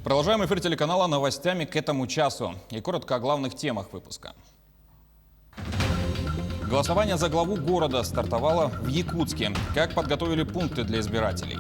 Продолжаем эфир телеканала новостями к этому часу. И коротко о главных темах выпуска. Голосование за главу города стартовало в Якутске. Как подготовили пункты для избирателей?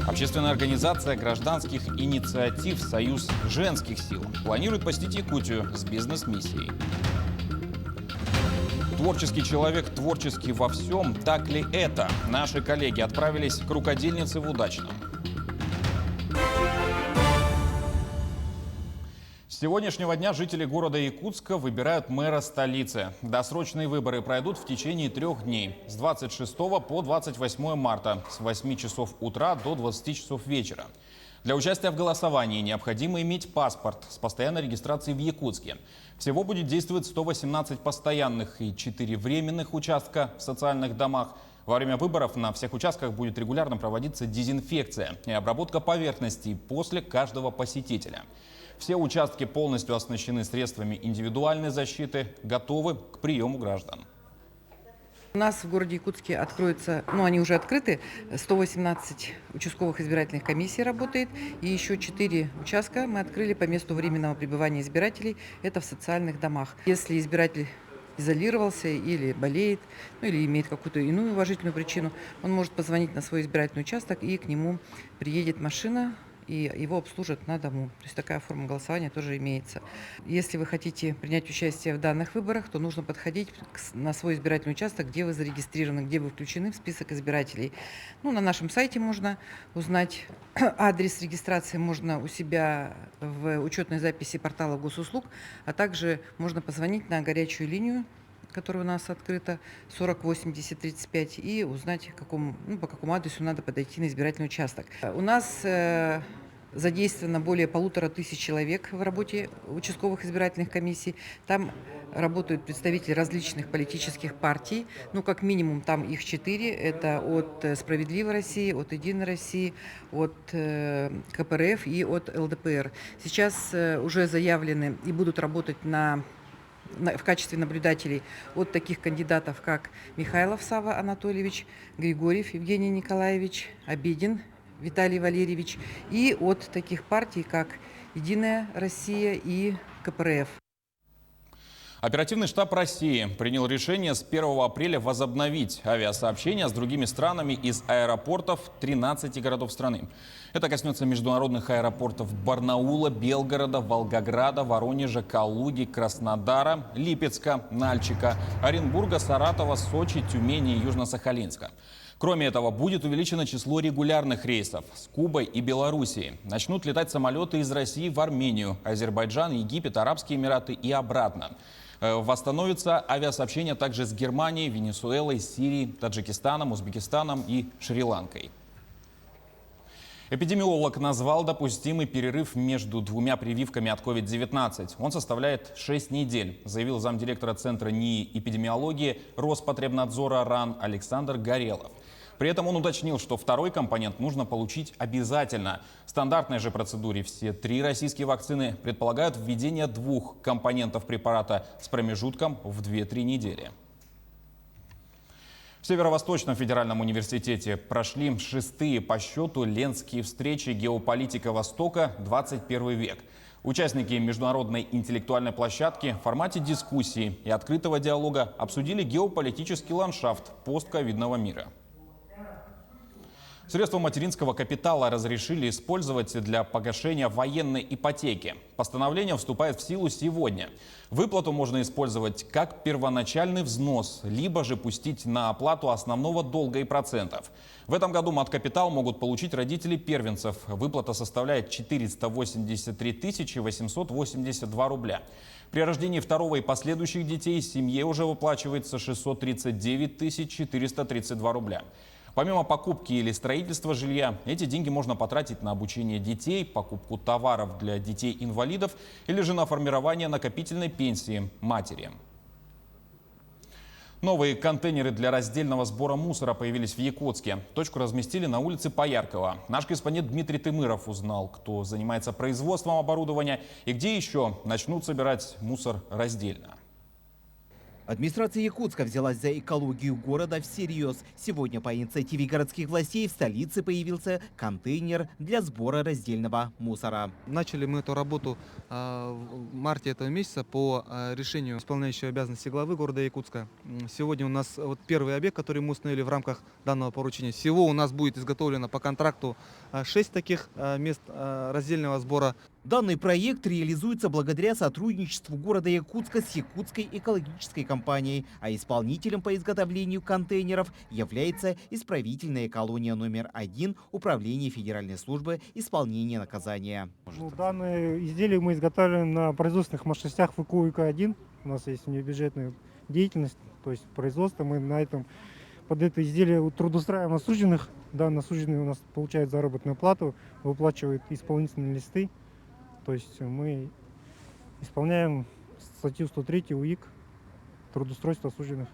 Общественная организация гражданских инициатив «Союз женских сил» планирует посетить Якутию с бизнес-миссией. Творческий человек творческий во всем. Так ли это? Наши коллеги отправились к рукодельнице в Удачном. С сегодняшнего дня жители города Якутска выбирают мэра столицы. Досрочные выборы пройдут в течение 3 дней. С 26 по 28 марта с 8 часов утра до 20 часов вечера. Для участия в голосовании необходимо иметь паспорт с постоянной регистрацией в Якутске. Всего будет действовать 118 постоянных и 4 временных участка в социальных домах. Во время выборов на всех участках будет регулярно проводиться дезинфекция и обработка поверхностей после каждого посетителя. Все участки полностью оснащены средствами индивидуальной защиты, готовы к приему граждан. У нас в городе Якутске откроется, они уже открыты, 118 участковых избирательных комиссий работает. И еще 4 участка мы открыли по месту временного пребывания избирателей. Это в социальных домах. Если избиратель изолировался или болеет, или имеет какую-то иную уважительную причину, он может позвонить на свой избирательный участок, и к нему приедет машина, и его обслужат на дому. То есть такая форма голосования тоже имеется. Если вы хотите принять участие в данных выборах, то нужно подходить на свой избирательный участок, где вы зарегистрированы, где вы включены в список избирателей. На нашем сайте можно узнать адрес регистрации, можно у себя в учетной записи портала госуслуг, а также можно позвонить на горячую линию, которая у нас открыта, 40 80 35, и узнать, по какому адресу надо подойти на избирательный участок. У нас задействовано более 1500 человек в работе участковых избирательных комиссий. Там работают представители различных политических партий. Как минимум там их 4. Это от «Справедливой России», от «Единой России», от КПРФ и от ЛДПР. Сейчас уже заявлены и будут работать в качестве наблюдателей от таких кандидатов, как Михайлов Сава Анатольевич, Григорьев Евгений Николаевич, Обедин Виталий Валерьевич, и от таких партий, как «Единая Россия» и КПРФ. Оперативный штаб России принял решение с 1 апреля возобновить авиасообщения с другими странами из аэропортов 13 городов страны. Это коснется международных аэропортов Барнаула, Белгорода, Волгограда, Воронежа, Калуги, Краснодара, Липецка, Нальчика, Оренбурга, Саратова, Сочи, Тюмени и Южно-Сахалинска. Кроме этого, будет увеличено число регулярных рейсов с Кубой и Белоруссией. Начнут летать самолеты из России в Армению, Азербайджан, Египет, Арабские Эмираты и обратно. Восстановится авиасообщение также с Германией, Венесуэлой, Сирией, Таджикистаном, Узбекистаном и Шри-Ланкой. Эпидемиолог назвал допустимый перерыв между 2 прививками от COVID-19. Он составляет 6 недель, заявил замдиректора Центра НИИ эпидемиологии Роспотребнадзора РАН Александр Горелов. При этом он уточнил, что второй компонент нужно получить обязательно. В стандартной же процедуре все 3 российские вакцины предполагают введение 2 компонентов препарата с промежутком в 2-3 недели. В Северо-Восточном федеральном университете прошли 6-е по счету Ленские встречи «Геополитика Востока. 21 век». Участники международной интеллектуальной площадки в формате дискуссии и открытого диалога обсудили геополитический ландшафт постковидного мира. Средства материнского капитала разрешили использовать для погашения военной ипотеки. Постановление вступает в силу сегодня. Выплату можно использовать как первоначальный взнос, либо же пустить на оплату основного долга и процентов. В этом году мат-капитал могут получить родители первенцев. Выплата составляет 483 882 рубля. При рождении второго и последующих детей семье уже выплачивается 639 432 рубля. Помимо покупки или строительства жилья, эти деньги можно потратить на обучение детей, покупку товаров для детей-инвалидов или же на формирование накопительной пенсии матери. Новые контейнеры для раздельного сбора мусора появились в Якутске. Точку разместили на улице Пояркова. Наш корреспондент Дмитрий Тымыров узнал, кто занимается производством оборудования и где еще начнут собирать мусор раздельно. Администрация Якутска взялась за экологию города всерьез. Сегодня по инициативе городских властей в столице появился контейнер для сбора раздельного мусора. Начали мы эту работу в марте этого месяца по решению исполняющего обязанности главы города Якутска. Сегодня у нас вот первый объект, который мы установили в рамках данного поручения. Всего у нас будет изготовлено по контракту 6 таких мест раздельного сбора. Данный проект реализуется благодаря сотрудничеству города Якутска с Якутской экологической компанией, а исполнителем по изготовлению контейнеров является исправительная колония номер 1 Управления Федеральной службы исполнения наказания. Данные изделия мы изготавливаем на производственных мощностях ВКУ ИК-1. У нас есть внебюджетная деятельность, то есть производство. Мы под это изделие трудоустраиваем осужденных. Данные осужденные у нас получают заработную плату, выплачивают исполнительные листы. То есть мы исполняем статью 103 УИК «Трудоустройство осужденных».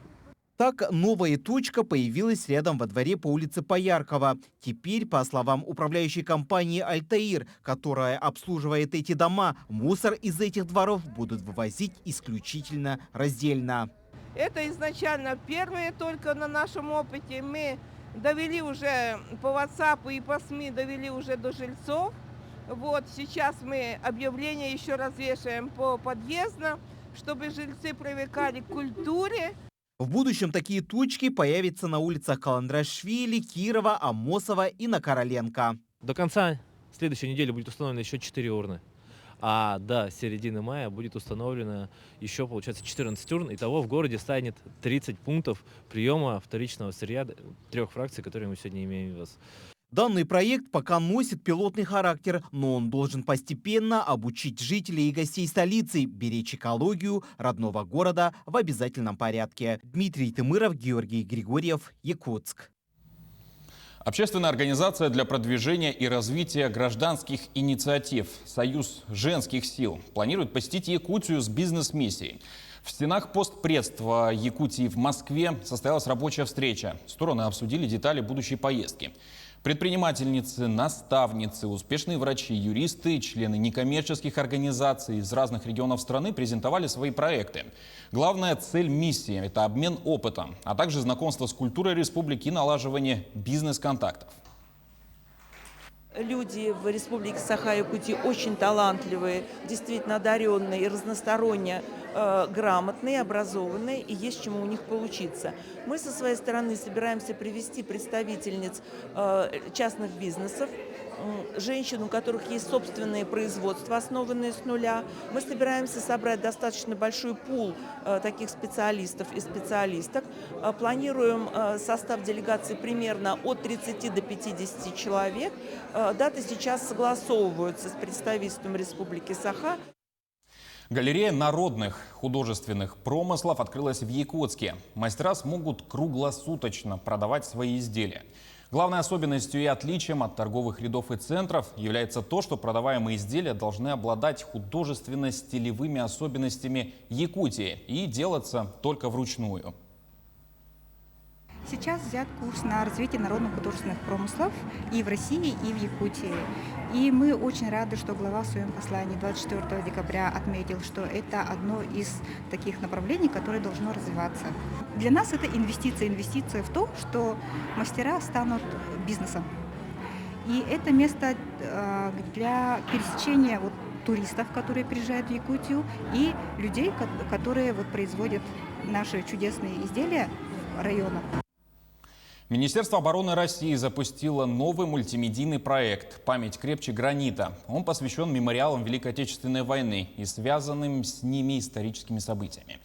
Так, новая точка появилась рядом во дворе по улице Пояркова. Теперь, по словам управляющей компании «Альтаир», которая обслуживает эти дома, мусор из этих дворов будут вывозить исключительно раздельно. Это изначально первое только на нашем опыте. Мы довели уже по WhatsApp и по СМИ, довели уже до жильцов. Вот сейчас мы объявления еще развешаем по подъездам, чтобы жильцы привыкали к культуре. В будущем такие точки появятся на улицах Каландрашвили, Кирова, Амосова и на Короленко. До конца следующей недели будет установлено еще 4 урны. А до середины мая будет установлено еще, получается, 14 урн. Итого в городе станет 30 пунктов приема вторичного сырья 3 фракций, которые мы сегодня имеем в ВОЗ. Данный проект пока носит пилотный характер, но он должен постепенно обучить жителей и гостей столицы беречь экологию родного города в обязательном порядке. Дмитрий Тымыров, Георгий Григорьев, Якутск. Общественная организация для продвижения и развития гражданских инициатив «Союз женских сил» планирует посетить Якутию с бизнес-миссией. В стенах постпредства Якутии в Москве состоялась рабочая встреча. Стороны обсудили детали будущей поездки. Предпринимательницы, наставницы, успешные врачи, юристы, члены некоммерческих организаций из разных регионов страны презентовали свои проекты. Главная цель миссии – это обмен опытом, а также знакомство с культурой республики и налаживание бизнес-контактов. Люди в Республике Саха-Якутия очень талантливые, действительно одаренные и разносторонне грамотные, образованные, и есть чему у них поучиться. Мы со своей стороны собираемся привести представительниц частных бизнесов, женщин, у которых есть собственные производства, основанные с нуля. Мы собираемся собрать достаточно большой пул таких специалистов и специалисток. Планируем состав делегации примерно от 30 до 50 человек. Даты сейчас согласовываются с представительством Республики Саха. Галерея народных художественных промыслов открылась в Якутске. Мастера смогут круглосуточно продавать свои изделия. Главной особенностью и отличием от торговых рядов и центров является то, что продаваемые изделия должны обладать художественно-стилевыми особенностями Якутии и делаться только вручную. Сейчас взят курс на развитие народных художественных промыслов и в России, и в Якутии. И мы очень рады, что глава в своем послании 24 декабря отметил, что это одно из таких направлений, которое должно развиваться. Для нас это инвестиция. Инвестиция в то, что мастера станут бизнесом. И это место для пересечения туристов, которые приезжают в Якутию, и людей, которые производят наши чудесные изделия в районах. Министерство обороны России запустило новый мультимедийный проект «Память крепче гранита». Он посвящен мемориалам Великой Отечественной войны и связанным с ними историческими событиями.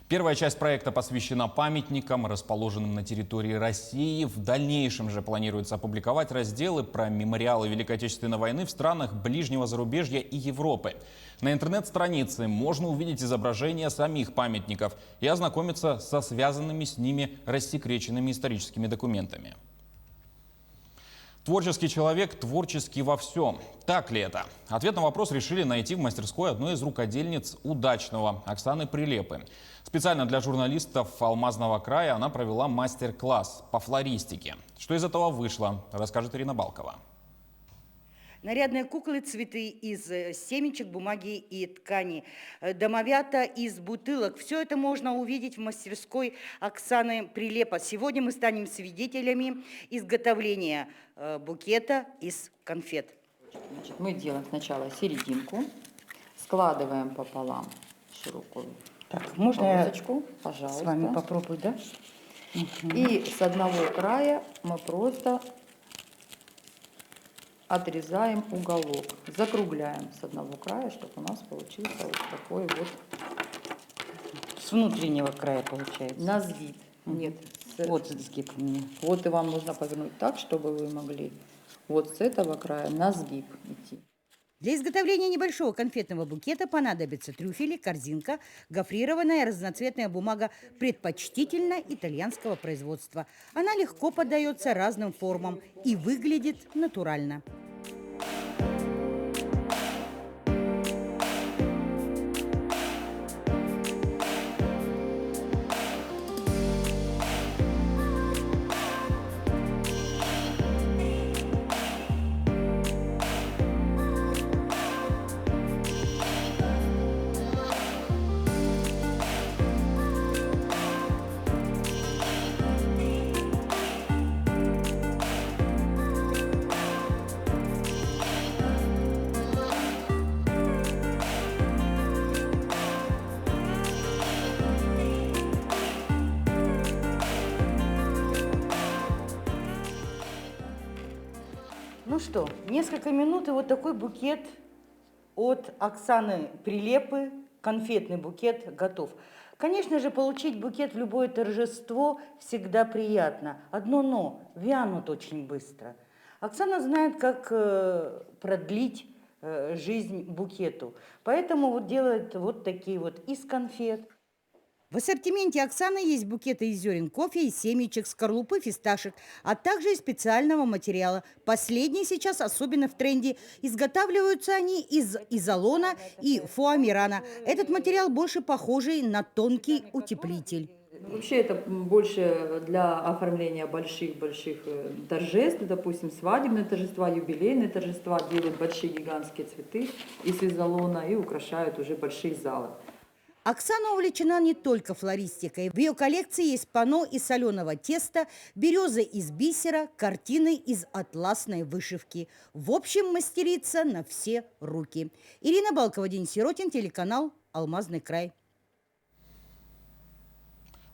Первая часть проекта посвящена памятникам, расположенным на территории России. В дальнейшем же планируется опубликовать разделы про мемориалы Великой Отечественной войны в странах ближнего зарубежья и Европы. На интернет-странице можно увидеть изображения самих памятников и ознакомиться со связанными с ними рассекреченными историческими документами. Творческий человек творческий во всем. Так ли это? Ответ на вопрос решили найти в мастерской одной из рукодельниц Удачного, Оксаны Прилепы. Специально для журналистов Алмазного края она провела мастер-класс по флористике. Что из этого вышло, расскажет Ирина Балкова. Нарядные куклы, цветы из семечек, бумаги и ткани, домовята из бутылок. Все это можно увидеть в мастерской Оксаны Прилепа. Сегодня мы станем свидетелями изготовления букета из конфет. Значит, мы делаем сначала серединку, складываем пополам широкую полосочку, пожалуйста. С вами попробую, да? И с одного края мы просто отрезаем уголок, закругляем с одного края, чтобы у нас получился вот такой вот. С внутреннего края получается. На сгиб. Нет. Вот сгиб у меня. Вот и вам нужно повернуть так, чтобы вы могли вот с этого края на сгиб идти. Для изготовления небольшого конфетного букета понадобятся трюфели, корзинка, гофрированная разноцветная бумага, предпочтительно итальянского производства. Она легко поддается разным формам и выглядит натурально. Ну что, несколько минут, и вот такой букет от Оксаны Прилепы, конфетный букет, готов. Конечно же, получить букет в любое торжество всегда приятно. Одно но, вянут очень быстро. Оксана знает, как продлить жизнь букету, поэтому вот делает вот такие вот из конфет. В ассортименте Оксаны есть букеты из зерен кофе, из семечек, скорлупы, фисташек, а также из специального материала. Последний сейчас особенно в тренде. Изготавливаются они из изолона и фоамирана. Этот материал больше похожий на тонкий утеплитель. Вообще это больше для оформления больших торжеств, допустим, свадебные торжества, юбилейные торжества, делают большие гигантские цветы из изолона и украшают уже большие залы. Оксана увлечена не только флористикой. В ее коллекции есть панно из соленого теста, березы из бисера, картины из атласной вышивки. В общем, мастерица на все руки. Ирина Балкова, Денис Сиротин, телеканал «Алмазный край».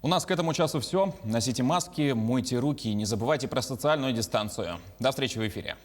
У нас к этому часу все. Носите маски, мойте руки и не забывайте про социальную дистанцию. До встречи в эфире.